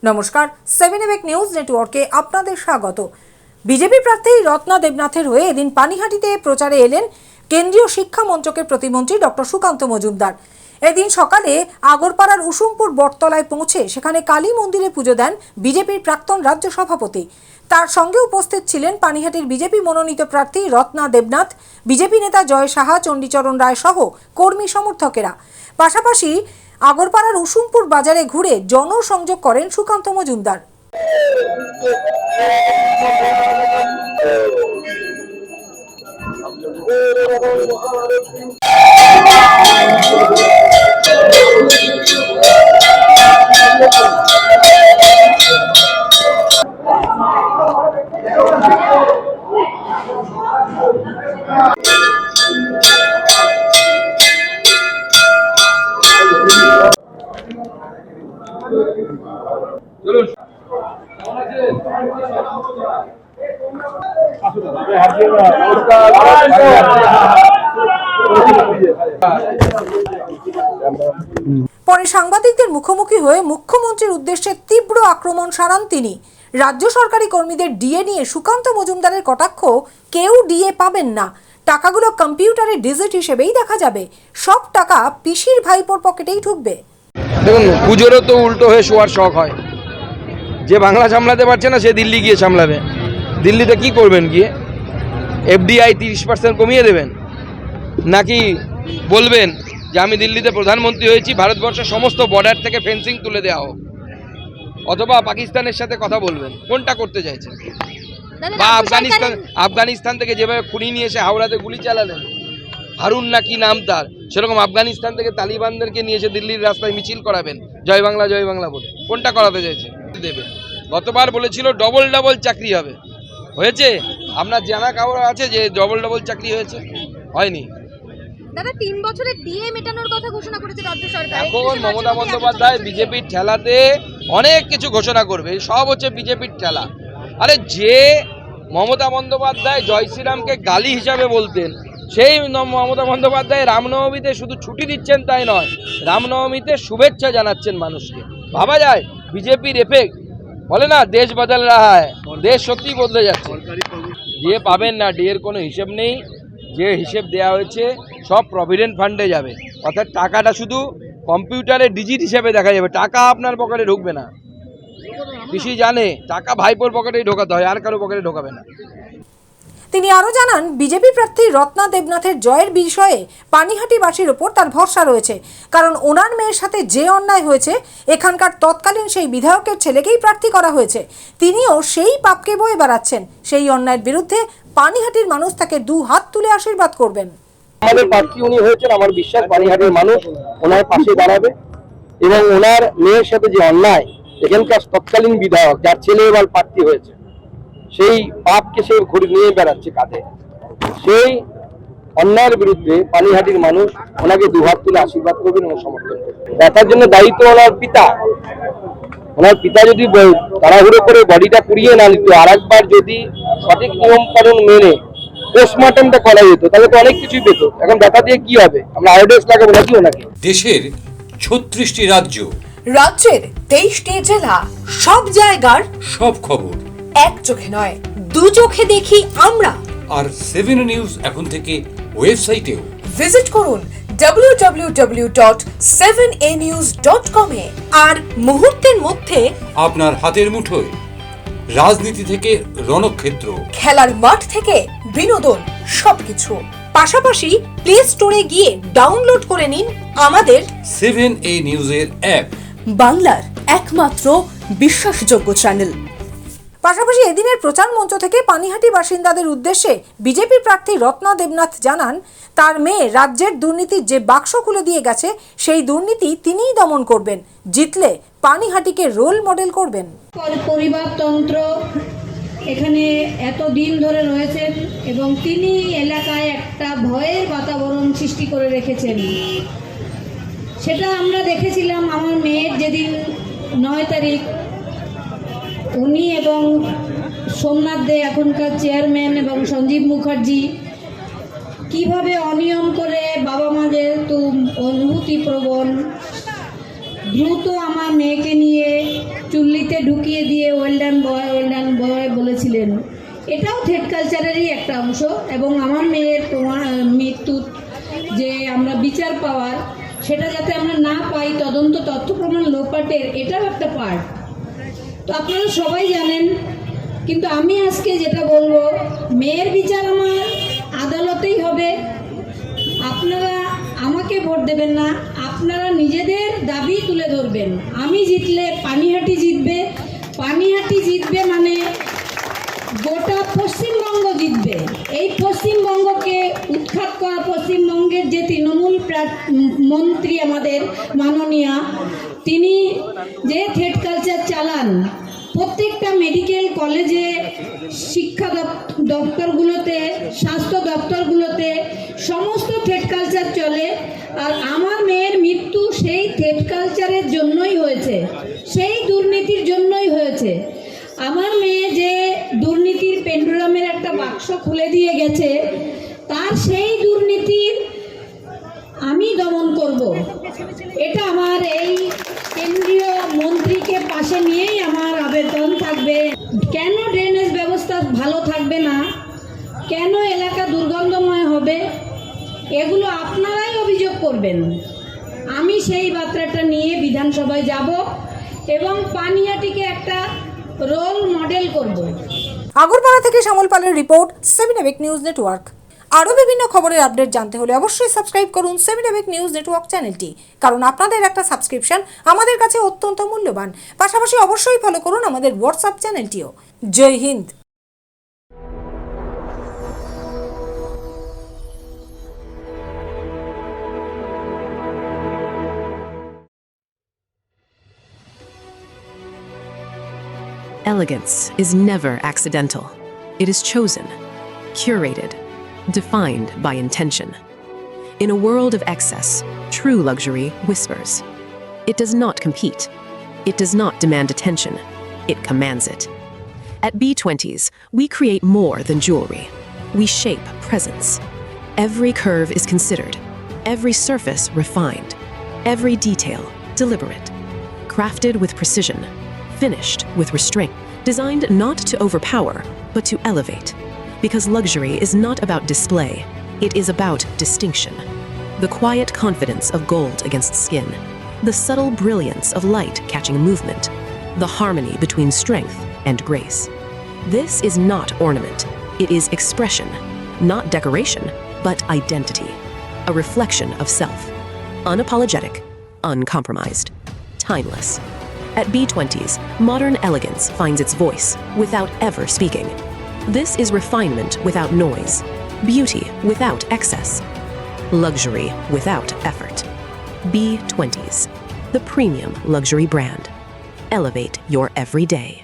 নমস্কার, 7 নিউজ নেটওয়ার্কে আপনাদের স্বাগত। বিজেপি প্রার্থী রত্না দেবনাথের হয়ে এদিন পানিহাটিতে প্রচারে এলেন কেন্দ্রীয় শিক্ষা মন্ত্রকের প্রতিমন্ত্রী ডক্টর সুকান্ত মজুমদার। এদিন সকালে আগরপাড়ার উসুমপুর বটতলায় পৌঁছে সেখানে কালী মন্দিরে পুজো দেন বিজেপির প্রাক্তন রাজ্য সভাপতি। তার সঙ্গে উপস্থিত ছিলেন পানিহাটির বিজেপি মনোনীত প্রার্থী রত্না দেবনাথ, বিজেপি নেতা জয় সাহা, চণ্ডীচরণ রায় সহ কর্মী সমর্থকেরা। পাশাপাশি আগরপাড়ার উসুমপুর বাজারে ঘুরে জনসংযোগ করেন সুকান্ত মজুমদার। পরে সাংবাদিকদের মুখোমুখি হয়ে মুখ্যমন্ত্রীর উদ্দেশ্যে তীব্র আক্রমণ সারান তিনি। রাজ্য সরকারি কর্মীদের ডিএ নিয়ে সুকান্ত মজুমদারের কটাক্ষ, কেউ ডিএ পাবেন না, টাকাগুলো কম্পিউটারে ডিজিট হিসেবেই দেখা যাবে, সব টাকা পিসির ভাইপোর পকেটেই ঢুকবে। দেখুন, পুজোরও তো উল্টো হয়ে শোয়ার শখ হয়। যে বাংলা সামলাতে পারছে না সে দিল্লি গিয়ে সামলাবে। দিল্লিতে কি করবেন গিয়ে? এফডিআই 30% কমিয়ে দেবেন, নাকি বলবেন যে আমি দিল্লিতে প্রধানমন্ত্রী হয়েছি, ভারতবর্ষের সমস্ত বর্ডার থেকে ফেন্সিং তুলে দেওয়া হোক, অথবা পাকিস্তানের সাথে কথা বলবেন? কোনটা করতে চাইছেন? বা আফগানিস্তান থেকে যেভাবে খুনি নিয়ে এসে হাওড়াতে গুলি চালালেন, হারুন না কি নাম তার, সেরকম আফগানিস্তান থেকে তালিবানদেরকে নিয়ে এসে দিল্লির রাস্তায় মিছিল করাবেন জয় বাংলা বলে। কোনটা করাতে চাইছে? দেবে। গতবার বলেছিল ডবল চাকরি হবে, হয়েছে? আপনার জানা খবর আছে যে ডবল চাকরি হয়েছে? হয়নি। দাদা 3 বছরের ডিএ মেটানোর কথা ঘোষণা করেছে রাজ্য সরকার। এখন মমতা বন্দ্যোপাধ্যায় বিজেপির ঠেলাতে অনেক কিছু ঘোষণা করবে, সব হচ্ছে বিজেপির ঠেলা। আরে যে মমতা বন্দ্যোপাধ্যায় জয় শ্রীরামকে গালি হিসাবে বলতেন, সেই মমতা বন্দ্যোপাধ্যায় রামনবমীতে শুধু ছুটি দিচ্ছেন তাই নয়, রামনবমীতে শুভেচ্ছা জানাচ্ছেন মানুষকে। ভাবা যায় বিজেপির এফেক্ট। বলে না দেশ বদল রাহা হ্যায়, দেশ সত্যি বদলে যাচ্ছে। ডিএ পাবেন না, ডিএর কোনো হিসেব নেই। যে হিসেব দেওয়া হয়েছে সব প্রভিডেন্ট ফান্ডে যাবে, অর্থাৎ টাকাটা শুধু কম্পিউটারে ডিজিট হিসেবে দেখা যাবে, টাকা আপনার পকেটে ঢুকবে না। পিসি জানে টাকা ভাইপোর পকেটেই ঢোকাতে হয়, আর কারো পকেটে ঢোকাবে না। তিনি আরও জানান, বিজেপি প্রার্থী রত্না দেবনাথের জয়ের বিষয়ে পানিহাটিবাসীর ওপর তার ভরসা রয়েছে, কারণ ওনার মেয়ের সাথে যে অন্যায় হয়েছে এখানকার তৎকালীন সেই বিধায়কের ছেলেকেই প্রার্থী করা হয়েছে। তিনিও সেই পাপকে বয়ে বেড়াচ্ছেন। সেই অন্যায়ের বিরুদ্ধে পানিহাটির মানুষ তাকে 2 হাত তুলে আশীর্বাদ করবেন। আমাদের প্রার্থী উনি হয়েছেন, আমার বিশ্বাস পানিহাটির মানুষ ওনার পাশে দাঁড়াবে এবং ওনার মেয়ের সাথে যে অন্যায়, এখানকার তৎকালীন বিধায়ক যার ছেলে এবার প্রার্থী হয়েছে, সেই পাপকে সে ঘুরে নিয়ে বেড়াচ্ছে কাঁধে, সেই অন্যায়ের বিরুদ্ধে পানিহাটির মানুষ ওনাকে 2 হাত তুলে আশীর্বাদ করবেন এবং সমর্থন করবেন। দেখার জন্য দায়িত্ব ওনার পিতা। ওনার পিতা যদি তাড়াহুড়ো করে বডিটা কুড়িয়ে না নিত, আর একবার যদি সঠিক নিয়ম কানুন মেনে পোস্টমর্টমটা করা যেত, তাহলে তো অনেক কিছুই পেত। এখন দেখা দিয়ে কি হবে? আমরা আয়োডেক্স লাগাবো নাকি ওনাকে? দেশের 36টি রাজ্য, রাজ্যের 23টি জেলা, সব জায়গার সব খবর এক চোখে নয়, 2 চোখে দেখি আমরা। আর 7 নিউজ এখন থেকে ওয়েবসাইটেও ভিজিট করুন www.7anews.com এ। আর মুহূর্তের মধ্যে আপনার হাতের মুঠোয়, রাজনীতি থেকে রণক্ষেত্র, খেলার মাঠ থেকে বিনোদন, সবকিছু। পাশাপাশি প্লে স্টোরে গিয়ে ডাউনলোড করে নিন আমাদের 7A নিউজের অ্যাপ, বাংলার একমাত্র বিশ্বাসযোগ্য চ্যানেল। পাশাপাশি এদিনের প্রচার মঞ্চ থেকে পানিহাটি বাসিন্দাদের উদ্দেশ্যে বিজেপি প্রার্থী রত্না দেবনাথ জানান, তার মেয়ে রাজ্যের দুর্নীতির যে বাক্স খুলে দিয়ে গেছে, সেই দুর্নীতি তিনিই দমন করবেন। জিতলে পানিহাটিকে রোল মডেল করবেন। পরিবারতন্ত্র এখানে এত দিন ধরে রয়েছেন এবং তিনি এলাকায় একটা ভয়ের বাতাবরণ সৃষ্টি করে রেখেছেন। সেটা আমরা দেখেছিলাম আমার মেয়ের যেদিন 9 তারিখ উনি এবং সোমনাথ দে এখনকার চেয়ারম্যান এবং সঞ্জীব মুখার্জি কিভাবে অনিয়ম করে বাবা মাদের তো অনুভূতিপ্রবণ দ্রুত আমার মেয়েকে নিয়ে চুল্লিতে ঢুকিয়ে দিয়ে ওয়েল ডান বয় বলেছিলেন। এটাও থেট কালচারেরই একটা অংশ এবং আমার মেয়ের মৃত্যুর যে আমরা বিচার পাওয়ার সেটা যাতে আমরা না পাই, তদন্ত তথ্য প্রমাণ লোপাটের, এটাও একটা পার্ট। তো আপনারা সবাই জানেন, কিন্তু আমি আজকে যেটা বলবো, মেয়ের বিচার আমার আদালতেই হবে। আপনারা আমাকে ভোট দেবেন না, আপনারা নিজেদের দাবি তুলে ধরবেন। আমি জিতলে পানিহাটি জিতবে, পানিহাটি জিতবে মানে গোটা পশ্চিমবঙ্গ জিতবে। এই পশ্চিমবঙ্গকে উৎখাত করা, পশ্চিমবঙ্গের যে তৃণমূল মন্ত্রী আমাদের মাননীয়া, তিনি যে থেট কালচার চালান, প্রত্যেকটা মেডিকেল কলেজে, শিক্ষা দপ্তরগুলোতে, স্বাস্থ্য দপ্তরগুলোতে সমস্ত থেট কালচার চলে। আর আমার মেয়ের মৃত্যু সেই থেট কালচারের জন্যই হয়েছে, সেই দুর্নীতির জন্যই হয়েছে। আমার মেয়ে যে দুর্নীতির পেন্ডুলামের একটা বাক্স খুলে দিয়ে গেছে, তার সেই দুর্নীতির আমি দমন করব। এটা আমার এই কেন্দ্রীয় মন্ত্রীকে পাশে নিয়েই আমার আবেদন থাকবে। কেন ড্রেনেজ ব্যবস্থা ভালো থাকবে না, কেন এলাকা দুর্গন্ধময় হবে, এগুলো আপনারাই অভিযোগ করবেন। আমি সেই বার্তাটা নিয়ে বিধানসভায় যাব এবং পানিহাটিকে একটা রোল মডেল করব। আগরপাড়া থেকে শ্যামল পালের রিপোর্ট, 7 এবেক নিউজ নেটওয়ার্ক। আরও বিভিন্ন খবরের আপডেট জানতে হলে অবশ্যই সাবস্ক্রাইব করুন 7 এবেক নিউজ নেটওয়ার্ক চ্যানেলটি, কারণ আপনাদের একটা সাবস্ক্রিপশন আমাদের কাছে অত্যন্ত মূল্যবান। পাশাপাশি অবশ্যই ফলো করুন আমাদের হোয়াটসঅ্যাপ চ্যানেলটিও। জয় Hind. Elegance is never accidental. It is chosen, curated, defined by intention. In a world of excess, true luxury whispers. It does not compete. It does not demand attention. It commands it. At B20s, we create more than jewelry. We shape presence. Every curve is considered, every surface refined, every detail deliberate, crafted with precision, finished with restraint, designed not to overpower, but to elevate. Because luxury is not about display, it is about distinction. The quiet confidence of gold against skin, the subtle brilliance of light catching movement, the harmony between strength and grace. This is not ornament, it is expression, not decoration, but identity, a reflection of self, unapologetic, uncompromised, timeless. At B20s, modern elegance finds its voice without ever speaking. This is refinement without noise, beauty without excess, luxury without effort. B20s, the premium luxury brand. Elevate your everyday.